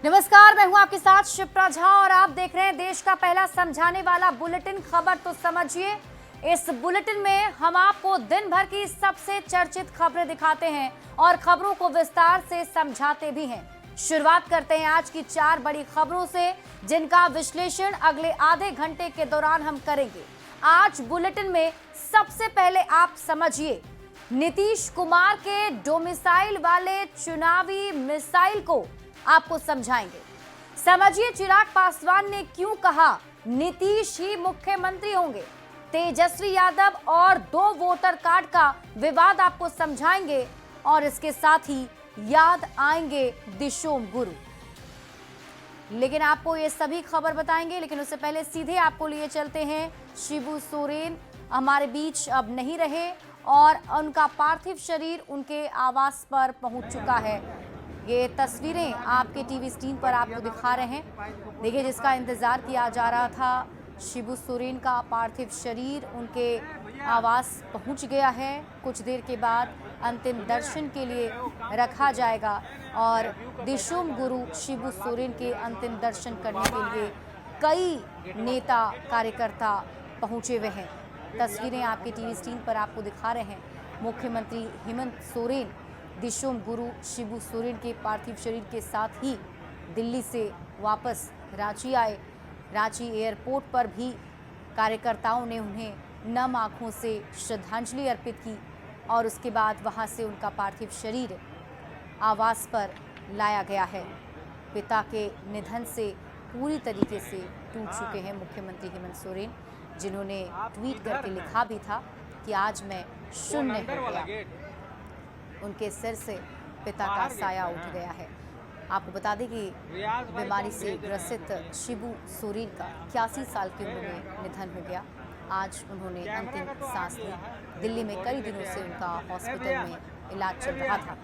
नमस्कार, मैं हूं आपके साथ शिप्रा झा और आप देख रहे हैं देश का पहला समझाने वाला बुलेटिन। खबर तो समझिए। इस बुलेटिन में हम आपको दिन भर की सबसे चर्चित खबरें दिखाते हैं और खबरों को विस्तार से समझाते भी हैं। शुरुआत करते हैं आज की 4 बड़ी खबरों से, जिनका विश्लेषण अगले आधे घंटे के दौरान हम करेंगे। आज बुलेटिन में सबसे पहले आप समझिए, नीतीश कुमार के डोमिसाइल वाले चुनावी मिसाइल को आपको समझाएंगे। समझिए चिराग पासवान ने क्यों कहा नीतीश ही मुख्यमंत्री होंगे। तेजस्वी यादव और 2 वोटर कार्ड का विवाद आपको समझाएंगे और इसके साथ ही याद आएंगे दिशोम गुरु। लेकिन आपको ये सभी खबर बताएंगे, लेकिन उससे पहले सीधे आपको लिए चलते हैं। शिबू सोरेन हमारे बीच अब नहीं रहे और उनका पार्थिव शरीर उनके आवास पर पहुंच चुका है। ये तस्वीरें आपके टीवी स्क्रीन पर आपको दिखा रहे हैं। देखिए, जिसका इंतजार किया जा रहा था, शिबू सोरेन का पार्थिव शरीर उनके आवास पहुंच गया है। कुछ देर के बाद अंतिम दर्शन के लिए रखा जाएगा और दिशोम गुरु शिबू सोरेन के अंतिम दर्शन करने के लिए कई नेता कार्यकर्ता पहुंचे हुए हैं। तस्वीरें आपके टीवी स्क्रीन पर आपको दिखा रहे हैं। मुख्यमंत्री हेमंत सोरेन दिशोम गुरु शिबू सोरेन के पार्थिव शरीर के साथ ही दिल्ली से वापस रांची आए। रांची एयरपोर्ट पर भी कार्यकर्ताओं ने उन्हें नम आंखों से श्रद्धांजलि अर्पित की और उसके बाद वहां से उनका पार्थिव शरीर आवास पर लाया गया है। पिता के निधन से पूरी तरीके से टूट चुके हैं मुख्यमंत्री हेमंत सोरेन, जिन्होंने ट्वीट करके लिखा भी था कि आज मैं शून्य हो गया। उनके सिर से पिता का साया उठ गया है। आपको बता दें कि बीमारी से ग्रसित शिबू सोरेन का 81 साल की उम्र में निधन हो गया। आज उन्होंने अंतिम सांस ली। दिल्ली में कई दिनों से उनका हॉस्पिटल में इलाज चल रहा था।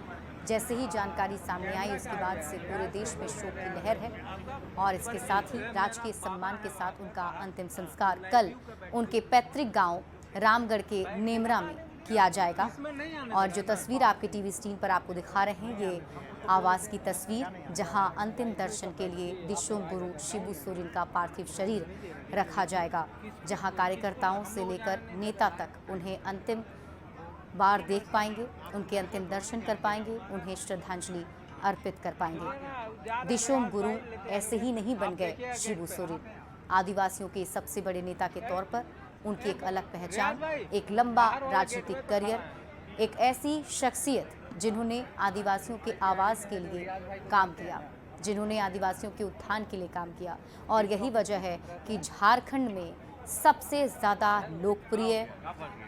जैसे ही जानकारी सामने आई, उसके बाद से पूरे देश में शोक की लहर है और इसके साथ ही राजकीय सम्मान के साथ उनका अंतिम संस्कार कल उनके पैतृक गांव रामगढ़ के नेमरा में किया जाएगा। और जो तस्वीर आपके टीवी स्क्रीन पर आपको दिखा रहे हैं, ये आवास की तस्वीर, जहां अंतिम दर्शन के लिए दिशोम गुरु शिबू सोरेन का पार्थिव शरीर रखा जाएगा, जहां कार्यकर्ताओं से लेकर नेता तक उन्हें अंतिम बार देख पाएंगे, उनके अंतिम दर्शन कर पाएंगे, उन्हें श्रद्धांजलि अर्पित कर पाएंगे। दिशोम गुरु ऐसे ही नहीं बन गए शिबू सोरेन। आदिवासियों के सबसे बड़े नेता के तौर पर उनकी एक अलग पहचान, एक लंबा राजनीतिक करियर, एक ऐसी शख्सियत जिन्होंने आदिवासियों के आवाज़ के लिए काम किया, जिन्होंने आदिवासियों के उत्थान के लिए काम किया। और यही वजह है कि झारखंड में सबसे ज़्यादा लोकप्रिय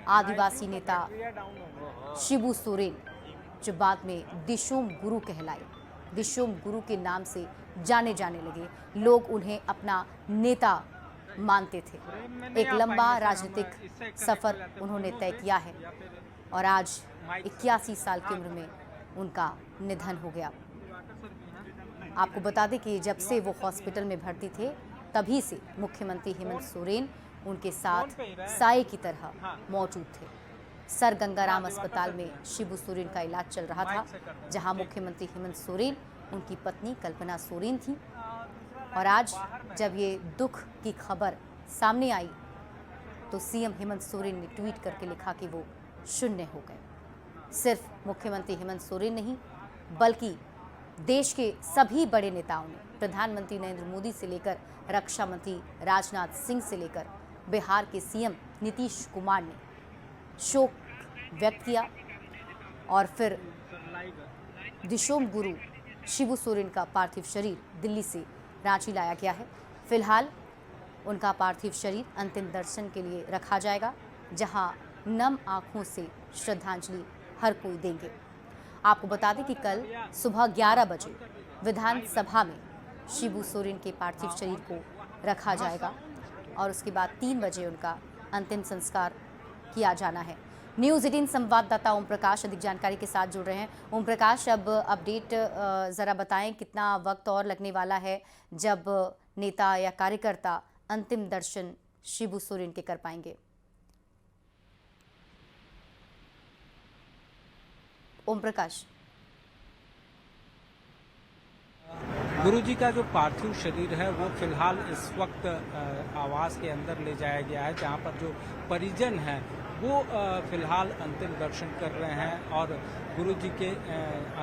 आदिवासी नेता शिबू सोरेन, जो बाद में दिशोम गुरु कहलाए, दिशोम गुरु के नाम से जाने जाने लगे। लोग उन्हें अपना नेता मानते थे। एक लंबा राजनीतिक सफर उन्होंने तय किया है और आज 81 साल की उम्र में उनका निधन हो गया। आपको बता दें कि जब से वो हॉस्पिटल में भर्ती थे, तभी से मुख्यमंत्री हेमंत सोरेन उनके साथ साए की तरह मौजूद थे। सर गंगाराम अस्पताल में शिबू सोरेन का इलाज चल रहा था, जहां मुख्यमंत्री हेमंत सोरेन, उनकी पत्नी कल्पना सोरेन थी। और आज जब ये दुख की खबर सामने आई, तो सीएम हेमंत सोरेन ने ट्वीट करके लिखा कि वो शून्य हो गए। सिर्फ मुख्यमंत्री हेमंत सोरेन नहीं, बल्कि देश के सभी बड़े नेताओं ने, प्रधानमंत्री नरेंद्र मोदी से लेकर रक्षा मंत्री राजनाथ सिंह से लेकर बिहार के सीएम नीतीश कुमार ने शोक व्यक्त किया और फिर दिशोम गुरु शिबू सोरेन का पार्थिव शरीर दिल्ली से रांची लाया गया है। फिलहाल उनका पार्थिव शरीर अंतिम दर्शन के लिए रखा जाएगा, जहां नम आंखों से श्रद्धांजलि हर कोई देंगे। आपको बता दें कि कल सुबह 11 बजे विधानसभा में शिबू सोरेन के पार्थिव शरीर को रखा जाएगा और उसके बाद 3 बजे उनका अंतिम संस्कार किया जाना है। न्यूज़ 18 संवाददाता ओम प्रकाश अधिक जानकारी के साथ जुड़ रहे हैं। ओम प्रकाश, अब अपडेट ज़रा बताएं, कितना वक्त और लगने वाला है जब नेता या कार्यकर्ता अंतिम दर्शन शिबू सोरेन के कर पाएंगे? ओम प्रकाश। गुरुजी का जो पार्थिव शरीर है वो फिलहाल इस वक्त आवास के अंदर ले जाया गया है, जहां पर जो परिजन हैं वो फिलहाल अंतिम दर्शन कर रहे हैं और गुरुजी के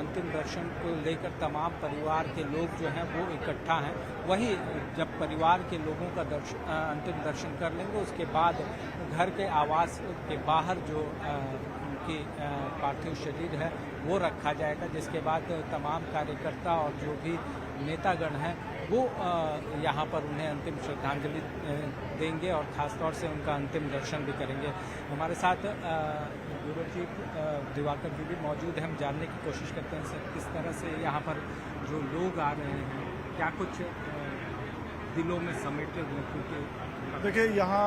अंतिम दर्शन को लेकर तमाम परिवार के लोग जो हैं वो इकट्ठा हैं। वहीं जब परिवार के लोगों का अंतिम दर्शन कर लेंगे उसके बाद घर के आवास के बाहर जो उनकी पार्थिव शरीर है वो रखा जाएगा, जिसके बाद तमाम कार्यकर्ता और जो भी नेतागण हैं वो यहाँ पर उन्हें अंतिम श्रद्धांजलि देंगे और ख़ासतौर से उनका अंतिम दर्शन भी करेंगे। हमारे साथ ब्यूरो चीफ दिवाकर जी भी मौजूद हैं। हम जानने की कोशिश करते हैं सर किस तरह से यहाँ पर जो लोग आ रहे हैं क्या कुछ दिलों में समेटे हुए, क्योंकि देखिए यहाँ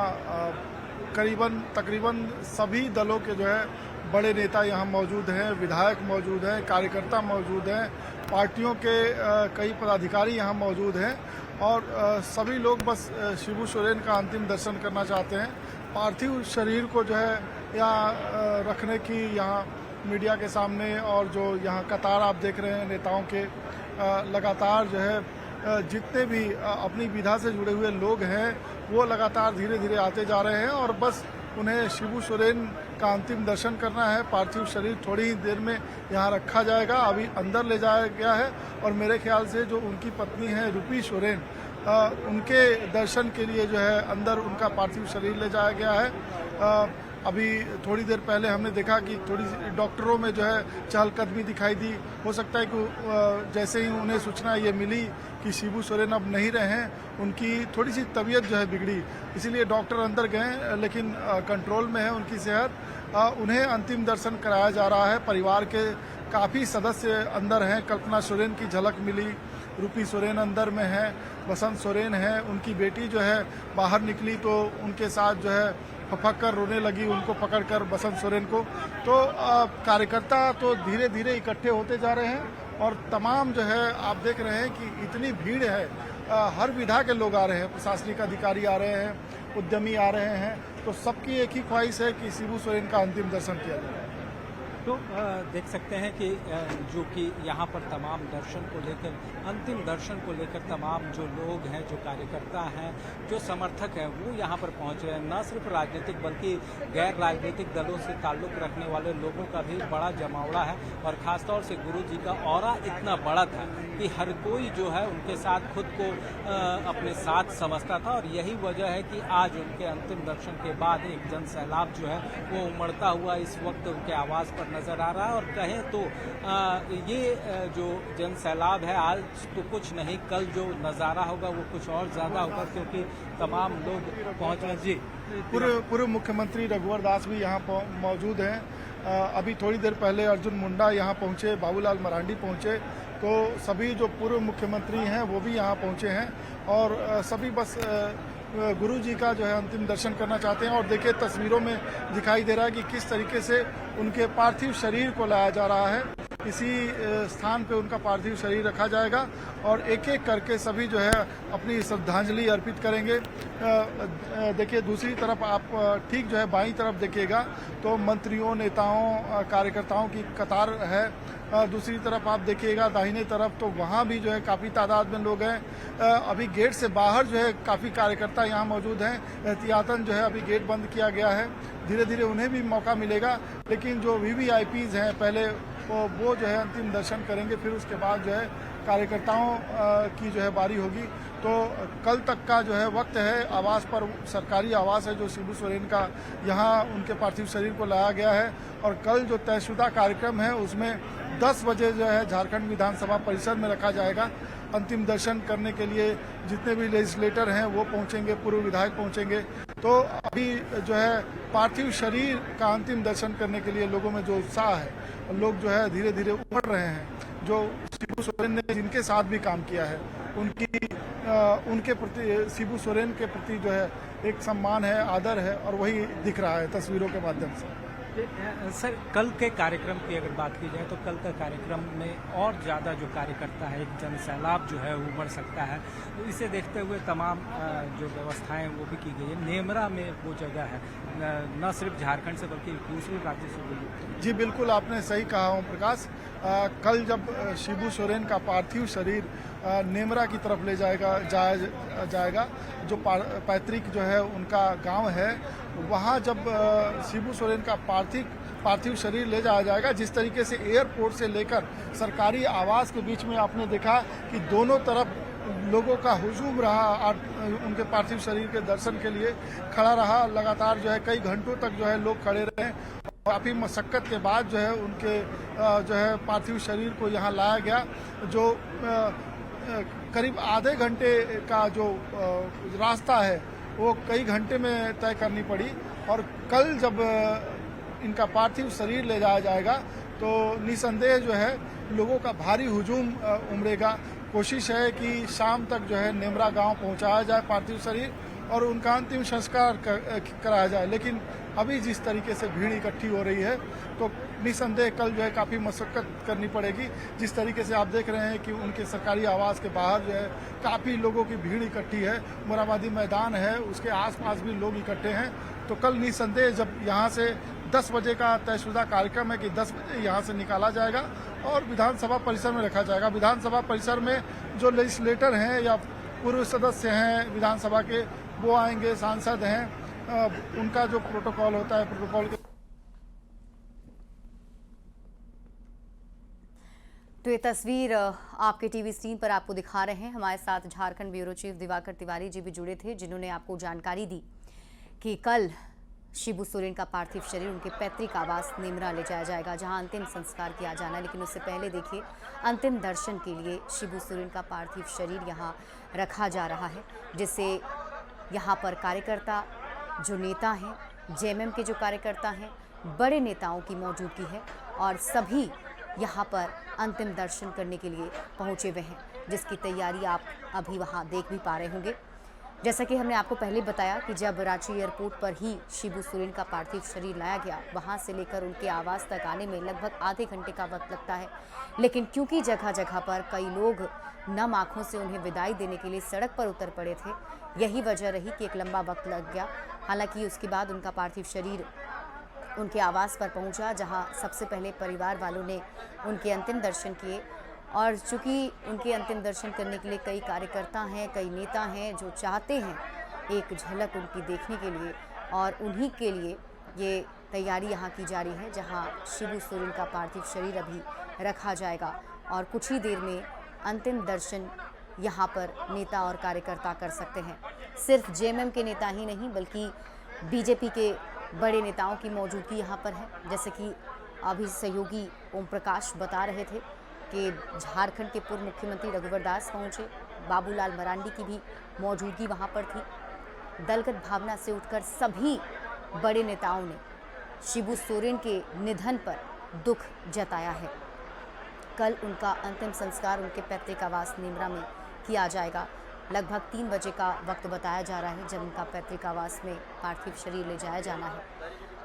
तकरीबन सभी दलों के जो है बड़े नेता यहाँ मौजूद हैं, विधायक मौजूद हैं, कार्यकर्ता मौजूद हैं, पार्टियों के कई पदाधिकारी यहाँ मौजूद हैं और सभी लोग बस शिबू सोरेन का अंतिम दर्शन करना चाहते हैं। पार्थिव शरीर को जो है यहाँ रखने की यहाँ मीडिया के सामने और जो यहाँ कतार आप देख रहे हैं नेताओं के लगातार जो है जितने भी अपनी विधा से जुड़े हुए लोग हैं वो लगातार धीरे धीरे आते जा रहे हैं और बस उन्हें शिबू सोरेन का अंतिम दर्शन करना है। पार्थिव शरीर थोड़ी ही देर में यहाँ रखा जाएगा, अभी अंदर ले जाया गया है और मेरे ख्याल से जो उनकी पत्नी है रूपी सोरेन उनके दर्शन के लिए जो है अंदर उनका पार्थिव शरीर ले जाया गया है। अभी थोड़ी देर पहले हमने देखा कि थोड़ी डॉक्टरों में जो है चहलकदमी दिखाई दी। हो सकता है कि जैसे ही उन्हें सूचना ये मिली कि शिबू सोरेन अब नहीं रहे हैं, उनकी थोड़ी सी तबीयत जो है बिगड़ी, इसीलिए डॉक्टर अंदर गए, लेकिन कंट्रोल में है उनकी सेहत। उन्हें अंतिम दर्शन कराया जा रहा है। परिवार के काफ़ी सदस्य अंदर हैं। कल्पना सोरेन की झलक मिली, रूपी सोरेन अंदर में है, बसंत सोरेन है, उनकी बेटी जो है बाहर निकली तो उनके साथ जो है फपक कर रोने लगी, उनको पकड़कर बसंत सोरेन को। तो कार्यकर्ता तो धीरे धीरे इकट्ठे होते जा रहे हैं और तमाम जो है आप देख रहे हैं कि इतनी भीड़ है। हर विधा के लोग आ रहे हैं, प्रशासनिक अधिकारी आ रहे हैं, उद्यमी आ रहे हैं, तो सबकी एक ही ख्वाहिश है कि शिबू सोरेन का अंतिम दर्शन किया जाए। तो देख सकते हैं कि जो कि यहाँ पर तमाम दर्शन को लेकर अंतिम दर्शन को लेकर तमाम जो लोग हैं, जो कार्यकर्ता हैं, जो समर्थक हैं वो यहाँ पर पहुँच रहे हैं। न सिर्फ राजनीतिक बल्कि गैर राजनीतिक दलों से ताल्लुक़ रखने वाले लोगों का भी बड़ा जमावड़ा है और ख़ासतौर से गुरुजी का ऑरा इतना बड़ा था कि हर कोई जो है उनके साथ खुद को अपने साथ समझता था और यही वजह है कि आज उनके अंतिम दर्शन के बाद एक जन सैलाब जो है वो उमड़ता हुआ इस वक्त उनके आवास पर नजर आ रहा है। और कहें तो ये जो जन सैलाब है आज तो कुछ नहीं, कल जो नज़ारा होगा वो कुछ और ज़्यादा होगा, क्योंकि तमाम लोग पहुँच रहे। जी, पूर्व मुख्यमंत्री रघुवर दास भी यहाँ मौजूद हैं। अभी थोड़ी देर पहले अर्जुन मुंडा यहाँ पहुँचे, बाबूलाल मरांडी पहुँचे, तो सभी जो पूर्व मुख्यमंत्री हैं वो भी यहाँ पहुँचे हैं और सभी बस गुरु जी का जो है अंतिम दर्शन करना चाहते हैं। और देखिए तस्वीरों में दिखाई दे रहा है कि किस तरीके से उनके पार्थिव शरीर को लाया जा रहा है। इसी स्थान पे उनका पार्थिव शरीर रखा जाएगा और एक एक करके सभी जो है अपनी श्रद्धांजलि अर्पित करेंगे। देखिए दूसरी तरफ आप ठीक जो है बाईं तरफ देखिएगा तो मंत्रियों, नेताओं, कार्यकर्ताओं की कतार है। दूसरी तरफ आप देखिएगा दाहिने तरफ तो वहाँ भी जो है काफ़ी तादाद में लोग हैं। अभी गेट से बाहर जो है काफ़ी कार्यकर्ता यहाँ मौजूद हैं। एहतियातन जो है अभी गेट बंद किया गया है, धीरे धीरे उन्हें भी मौका मिलेगा। लेकिन जो VVIPs हैं पहले वो जो है अंतिम दर्शन करेंगे, फिर उसके बाद जो है कार्यकर्ताओं की जो है बारी होगी। तो कल तक का जो है वक्त है। आवास पर सरकारी आवास है जो शिबू सोरेन का, यहाँ उनके पार्थिव शरीर को लाया गया है और कल जो तयशुदा कार्यक्रम है उसमें 10 बजे जो है झारखंड विधानसभा परिसर में रखा जाएगा। अंतिम दर्शन करने के लिए जितने भी लेजिस्लेटर हैं वो पहुंचेंगे, पूर्व विधायक पहुंचेंगे। तो अभी जो है पार्थिव शरीर का अंतिम दर्शन करने के लिए लोगों में जो उत्साह है, लोग जो है धीरे धीरे उमड़ रहे हैं। जो शिबू सोरेन ने जिनके साथ भी काम किया है उनके प्रति, शिबू सोरेन के प्रति जो है एक सम्मान है, आदर है और वही दिख रहा है तस्वीरों के माध्यम से। सर कल के कार्यक्रम की अगर बात की जाए तो कल का कार्यक्रम में और ज़्यादा जो कार्यकर्ता है, एक जन सैलाब जो है उमड़ सकता है। तो इसे देखते हुए तमाम जो व्यवस्थाएं वो भी की गई है। नेमरा में वो जगह है, न सिर्फ झारखंड से बल्कि दूसरे राज्य से भी। जी बिल्कुल, आपने सही कहा ओम प्रकाश। कल जब शिबू सोरेन का पार्थिव शरीर नेमरा की तरफ ले जाएगा। जो पैतृक जो है उनका गांव है, वहां जब शिबू सोरेन का पार्थिव शरीर ले जाया जाएगा, जिस तरीके से एयरपोर्ट से लेकर सरकारी आवास के बीच में आपने देखा कि दोनों तरफ लोगों का हुजूम रहा और उनके पार्थिव शरीर के दर्शन के लिए खड़ा रहा। लगातार जो है कई घंटों तक जो है लोग खड़े रहे। काफ़ी मशक्क़त के बाद जो है उनके जो है पार्थिव शरीर को यहाँ लाया गया। जो करीब आधे घंटे का जो रास्ता है वो कई घंटे में तय करनी पड़ी। और कल जब इनका पार्थिव शरीर ले जाया जाएगा तो निसंदेह जो है लोगों का भारी हुजूम उमड़ेगा। कोशिश है कि शाम तक जो है नेमरा गांव पहुंचाया जाए पार्थिव शरीर और उनका अंतिम संस्कार कराया जाए। लेकिन अभी जिस तरीके से भीड़ इकट्ठी हो रही है तो निसंदेह कल जो है काफ़ी मशक्क़त करनी पड़ेगी। जिस तरीके से आप देख रहे हैं कि उनके सरकारी आवास के बाहर जो है काफ़ी लोगों की भीड़ इकट्ठी है। मोराबादी मैदान है, उसके आसपास भी लोग इकट्ठे हैं। तो कल निसंदेह जब यहाँ से 10 बजे का तयशुदा कार्यक्रम है कि 10 बजे यहाँ से निकाला जाएगा और विधानसभा परिसर में रखा जाएगा। विधानसभा परिसर में जो लेजिस्लेटर हैं या पूर्व सदस्य हैं विधानसभा के, वो आएंगे, सांसद हैं, उनका जो प्रोटोकॉल होता है प्रोटोकॉल के। तो ये तस्वीर आपके टीवी स्क्रीन पर आपको दिखा रहे हैं। हमारे साथ झारखंड ब्यूरो चीफ दिवाकर तिवारी जी भी जुड़े थे, जिन्होंने आपको जानकारी दी कि कल शिबू सोरेन का पार्थिव शरीर उनके पैतृक आवास नेमरा ले जाया जाएगा, जहां अंतिम संस्कार किया जाना है। लेकिन उससे पहले देखिए, अंतिम दर्शन के लिए शिबू सोरेन का पार्थिव शरीर यहां रखा जा रहा है, जिससे यहां पर कार्यकर्ता, जो नेता हैं, जेएमएम के जो कार्यकर्ता हैं, बड़े नेताओं की मौजूदगी है और सभी यहाँ पर अंतिम दर्शन करने के लिए पहुँचे हुए हैं, जिसकी तैयारी आप अभी वहाँ देख भी पा रहे होंगे। जैसा कि हमने आपको पहले बताया कि जब रांची एयरपोर्ट पर ही शिबू सोरेन का पार्थिव शरीर लाया गया, वहाँ से लेकर उनके आवास तक आने में लगभग आधे घंटे का वक्त लगता है। लेकिन क्योंकि जगह जगह पर कई लोग नम आँखों से उन्हें विदाई देने के लिए सड़क पर उतर पड़े थे, यही वजह रही कि एक लंबा वक्त लग गया। हालांकि उसके बाद उनका पार्थिव शरीर उनके आवास पर पहुंचा, जहां सबसे पहले परिवार वालों ने उनके अंतिम दर्शन किए। और चूँकि उनके अंतिम दर्शन करने के लिए कई कार्यकर्ता हैं, कई नेता हैं जो चाहते हैं एक झलक उनकी देखने के लिए, और उन्हीं के लिए ये तैयारी यहाँ की जा रही है, जहाँ शिबू सोरेन का पार्थिव शरीर अभी रखा जाएगा और कुछ ही देर में अंतिम दर्शन यहाँ पर नेता और कार्यकर्ता कर सकते हैं। सिर्फ जेएमएम के नेता ही नहीं, बल्कि बीजेपी के बड़े नेताओं की मौजूदगी यहाँ पर है। जैसे कि अभी सहयोगी ओम प्रकाश बता रहे थे कि झारखंड के पूर्व मुख्यमंत्री रघुवर दास पहुँचे, बाबूलाल मरांडी की भी मौजूदगी वहाँ पर थी। दलगत भावना से उठकर सभी बड़े नेताओं ने शिबू सोरेन के निधन पर दुख जताया है। कल उनका अंतिम संस्कार उनके पैतृक आवास नेमरा में किया जाएगा। लगभग 3 बजे का वक्त बताया जा रहा है जब उनका पैतृक आवास में पार्थिव शरीर ले जाया जाना है।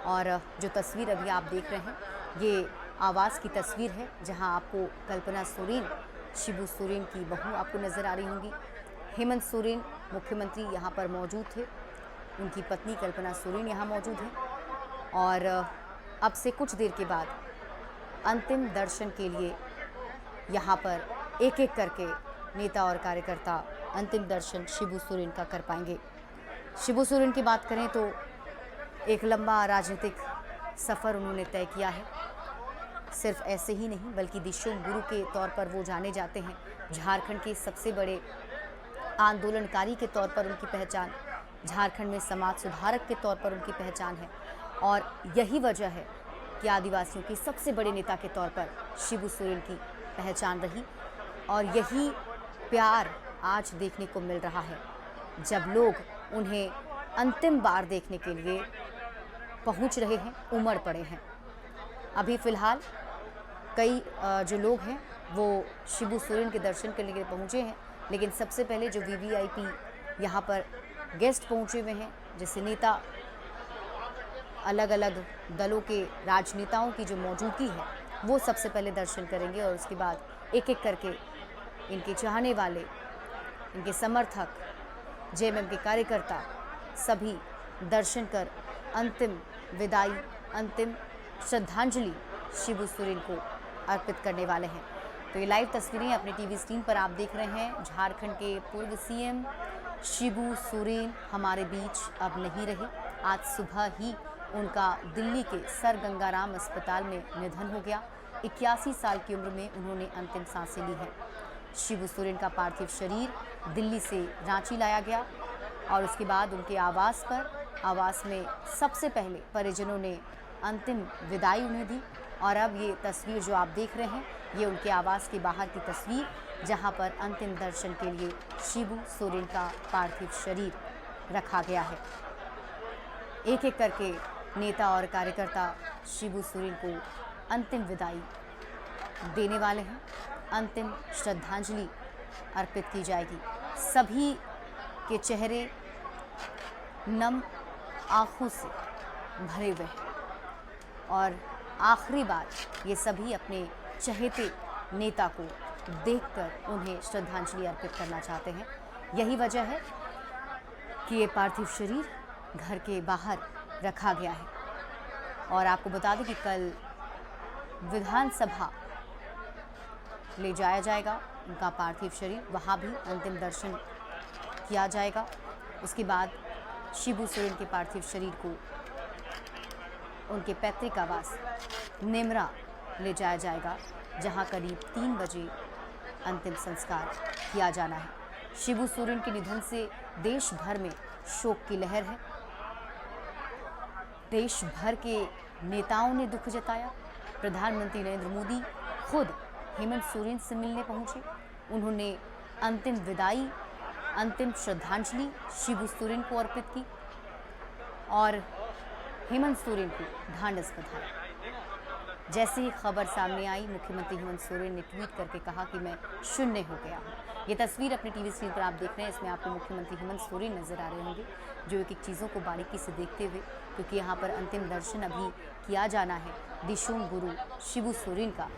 और जो तस्वीर अभी आप देख रहे हैं, ये आवास की तस्वीर है, जहां आपको कल्पना सोरेन, शिबू सोरेन की बहू आपको नज़र आ रही होंगी। हेमंत सोरेन मुख्यमंत्री यहाँ पर मौजूद थे, उनकी पत्नी कल्पना सोरेन यहाँ मौजूद हैं। और अब से कुछ देर के बाद अंतिम दर्शन के लिए यहाँ पर एक एक करके नेता और कार्यकर्ता अंतिम दर्शन शिबू सोरेन का कर पाएंगे। शिबू सोरेन की बात करें तो एक लंबा राजनीतिक सफ़र उन्होंने तय किया है। सिर्फ ऐसे ही नहीं, बल्कि दिशोम गुरु के तौर पर वो जाने जाते हैं। झारखंड के सबसे बड़े आंदोलनकारी के तौर पर उनकी पहचान, झारखंड में समाज सुधारक के तौर पर उनकी पहचान है। और यही वजह है कि आदिवासियों के सबसे बड़े नेता के तौर पर शिबू सोरेन की पहचान रही। और यही प्यार आज देखने को मिल रहा है, जब लोग उन्हें अंतिम बार देखने के लिए पहुंच रहे हैं, उमड़ पड़े हैं। अभी फ़िलहाल कई जो लोग हैं वो शिबू सोरेन के दर्शन करने के लिए पहुंचे हैं, लेकिन सबसे पहले जो वीवीआईपी यहाँ पर गेस्ट पहुंचे हुए हैं, जैसे नेता, अलग अलग दलों के राजनेताओं की जो मौजूदगी है, वो सबसे पहले दर्शन करेंगे। और उसके बाद एक एक करके इनके चाहने वाले, इनके समर्थक, जेएमएम के कार्यकर्ता सभी दर्शन कर अंतिम विदाई, अंतिम श्रद्धांजलि शिबू सोरेन को अर्पित करने वाले हैं। तो ये लाइव तस्वीरें अपने टीवी स्क्रीन पर आप देख रहे हैं। झारखंड के पूर्व सीएम शिबू सोरेन हमारे बीच अब नहीं रहे। आज सुबह ही उनका दिल्ली के सर गंगाराम अस्पताल में निधन हो गया। 81 साल की उम्र में उन्होंने अंतिम सांसें ली हैं। शिबू सोरेन का पार्थिव शरीर दिल्ली से रांची लाया गया और उसके बाद उनके आवास में सबसे पहले परिजनों ने अंतिम विदाई उन्हें दी। और अब ये तस्वीर जो आप देख रहे हैं, ये उनके आवास के बाहर की तस्वीर, जहां पर अंतिम दर्शन के लिए शिबू सोरेन का पार्थिव शरीर रखा गया है। एक एक करके नेता और कार्यकर्ता शिबू सोरेन को अंतिम विदाई देने वाले हैं। अंतिम श्रद्धांजलि अर्पित की जाएगी। सभी के चेहरे नम आंखों से भरे हुए हैं और आखिरी बार ये सभी अपने चहेते नेता को देखकर उन्हें श्रद्धांजलि अर्पित करना चाहते हैं। यही वजह है कि ये पार्थिव शरीर घर के बाहर रखा गया है। और आपको बता दें कि कल विधानसभा ले जाया जाएगा उनका पार्थिव शरीर, वहाँ भी अंतिम दर्शन किया जाएगा। उसके बाद शिबू सोरेन के पार्थिव शरीर को उनके पैतृक आवास नेमरा ले जाया जाएगा, जहां करीब 3 बजे अंतिम संस्कार किया जाना है। शिबू सोरेन के निधन से देश भर में शोक की लहर है। देश भर के नेताओं ने दुख जताया। प्रधानमंत्री नरेंद्र मोदी खुद हेमंत सोरेन से मिलने पहुंचे। उन्होंने अंतिम विदाई, अंतिम श्रद्धांजलि शिबू सोरेन को अर्पित की और हेमंत सोरेन को ढांढस बधाया। जैसे ही खबर सामने आई, मुख्यमंत्री हेमंत सोरेन ने ट्वीट करके कहा कि मैं शून्य हो गया हूँ। ये तस्वीर अपने टीवी स्क्रीन पर आप देख रहे हैं। इसमें आपको मुख्यमंत्री हेमंत सोरेन नजर आ रहे होंगे, जो एक एक चीज़ों को बारीकी से देखते हुए, क्योंकि यहाँ पर अंतिम दर्शन अभी किया जाना है दिशोम गुरु शिबू सोरेन का।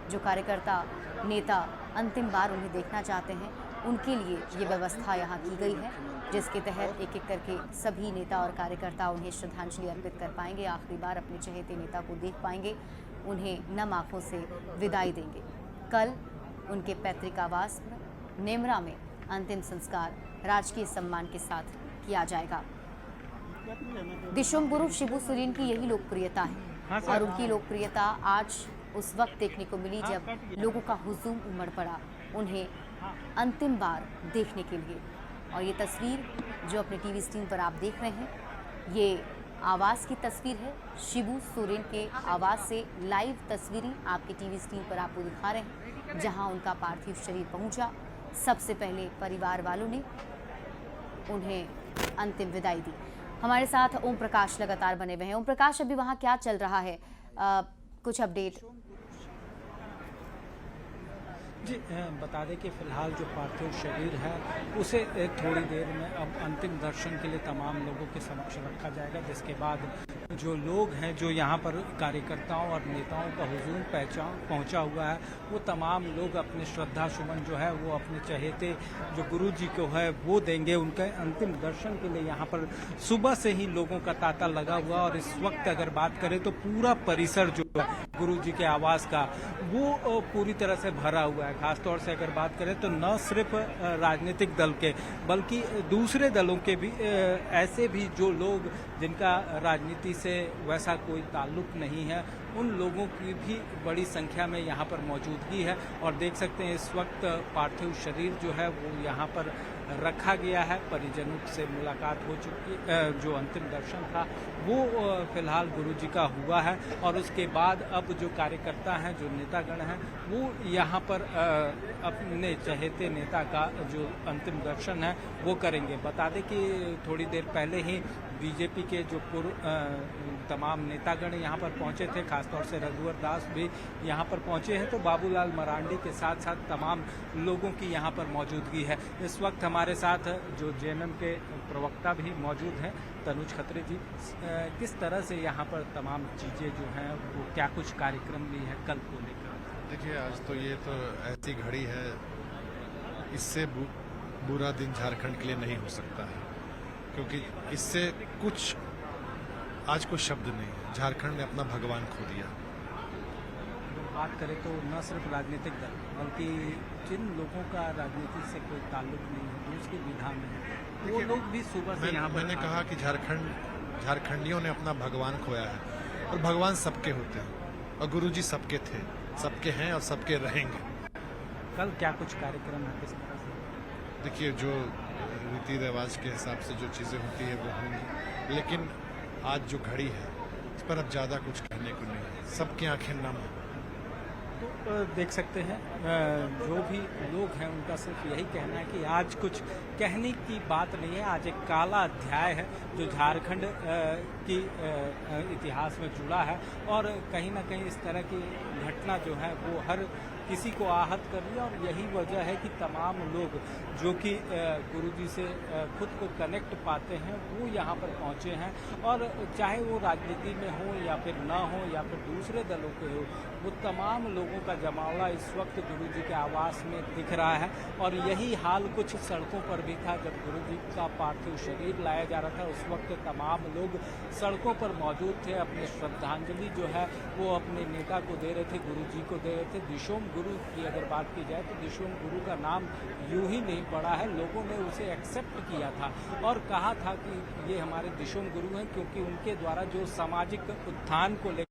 जो कार्यकर्ता नेता अंतिम बार उन्हें देखना चाहते हैं, उनके लिए ये व्यवस्था यहाँ की गई है, जिसके तहत एक एक करके सभी नेता और कार्यकर्ता उन्हें श्रद्धांजलि अर्पित कर पाएंगे। आखिरी बार अपने चहेते नेता को देख पाएंगे, उन्हें नम आंखों से विदाई देंगे। कल उनके पैतृक आवास नेमरा में अंतिम संस्कार राजकीय सम्मान के साथ किया जाएगा। दिशोम गुरु शिबू सोरेन की यही लोकप्रियता है और उनकी लोकप्रियता आज उस वक्त देखने को मिली जब लोगों का हुजूम उमड़ पड़ा उन्हें अंतिम बार देखने के लिए। और ये तस्वीर जो अपने टीवी स्क्रीन पर आप देख रहे हैं, ये आवास की तस्वीर है। शिबू सोरेन के आवास से लाइव तस्वीरें आपके टीवी स्क्रीन पर आपको दिखा रहे हैं, जहां उनका पार्थिव शरीर पहुंचा। सबसे पहले परिवार वालों ने उन्हें अंतिम विदाई दी। हमारे साथ ओम प्रकाश लगातार बने हुए हैं। ओम प्रकाश, अभी वहां क्या चल रहा है, कुछ अपडेट? जी, बता दें कि फिलहाल जो पार्थिव शरीर है उसे थोड़ी देर में अब अंतिम दर्शन के लिए तमाम लोगों के समक्ष रखा जाएगा, जिसके बाद जो लोग हैं, जो यहाँ पर कार्यकर्ताओं और नेताओं का हुजूम पहुँचा हुआ है, वो तमाम लोग अपने श्रद्धा सुमन जो है वो अपने चहेते जो गुरु जी को है वो देंगे। उनके अंतिम दर्शन के लिए यहाँ पर सुबह से ही लोगों का तांता लगा हुआ। और इस वक्त अगर बात करें तो पूरा परिसर जो है गुरु जी के आवास का वो पूरी तरह से भरा हुआ है। खासतौर से अगर बात करें तो न सिर्फ राजनीतिक दल के बल्कि दूसरे दलों के भी, ऐसे भी जो लोग जिनका राजनीति से वैसा कोई ताल्लुक नहीं है, उन लोगों की भी बड़ी संख्या में यहाँ पर मौजूदगी है। और देख सकते हैं इस वक्त पार्थिव शरीर जो है वो यहाँ पर रखा गया है। परिजनों से मुलाकात हो चुकी है, जो अंतिम दर्शन था वो फिलहाल गुरुजी का हुआ है। और उसके बाद अब जो कार्यकर्ता हैं, जो नेतागण हैं, वो यहाँ पर अपने चहेते नेता का जो अंतिम दर्शन है वो करेंगे। बता दें कि थोड़ी देर पहले ही बीजेपी के जो तमाम नेतागण यहाँ पर पहुँचे थे, खासतौर से रघुवर दास भी यहाँ पर पहुँचे हैं, तो बाबूलाल मरांडी के साथ साथ तमाम लोगों की यहाँ पर मौजूदगी है। इस वक्त हमारे साथ जो जेएमएम के प्रवक्ता भी मौजूद हैं, तनुज खत्री जी, किस तरह से यहाँ पर तमाम चीज़ें जो हैं वो क्या कुछ कार्यक्रम भी है कल को लेकर? देखिए, आज तो ये तो ऐसी घड़ी है, इससे बुरा दिन झारखंड के लिए नहीं हो सकता है, क्योंकि इससे कुछ आज कोई शब्द नहीं है। झारखंड ने अपना भगवान खो दिया। बात करें तो न सिर्फ राजनीतिक दल बल्कि जिन लोगों का राजनीति से कोई ताल्लुक नहीं है, दूसरी विधा में है, वो लोग भी सुबह से यहाँ पर मैंने कहा कि झारखंडियों ने अपना भगवान खोया है और भगवान सबके होते हैं और गुरुजी सबके थे, सबके हैं और सबके रहेंगे। कल क्या कुछ कार्यक्रम है किस तरह से? देखिए, जो रीति रिवाज के हिसाब से जो चीज़ें होती है वो होंगी, लेकिन आज जो घड़ी है इस पर अब ज़्यादा कुछ कहने को नहीं है, सबकी आंखें नम हैं। तो देख सकते हैं जो भी लोग हैं उनका सिर्फ यही कहना है कि आज कुछ कहने की बात नहीं है, आज एक काला अध्याय है जो झारखंड की इतिहास में जुड़ा है और कहीं ना कहीं इस तरह की घटना जो है वो हर किसी को आहत कर रही है और यही वजह है कि तमाम लोग जो कि गुरुजी से खुद को कनेक्ट पाते हैं वो यहाँ पर पहुँचे हैं और चाहे वो राजनीति में हो या फिर ना हो या फिर दूसरे दलों के हो, वो तमाम लोगों का जमावड़ा इस वक्त गुरुजी के आवास में दिख रहा है और यही हाल कुछ सड़कों पर भी था। जब गुरुजी का पार्थिव शरीर लाया जा रहा था उस वक्त तमाम लोग सड़कों पर मौजूद थे, अपनी श्रद्धांजलि जो है वो अपने नेता को दे रहे थे, गुरुजी को दे रहे थे। दिशोम गुरु की अगर बात की जाए तो दिशोम गुरु का नाम यूं ही नहीं पड़ा है, लोगों ने उसे एक्सेप्ट किया था और कहा था कि ये हमारे दिशोम गुरु हैं क्योंकि उनके द्वारा जो सामाजिक उत्थान को लेकर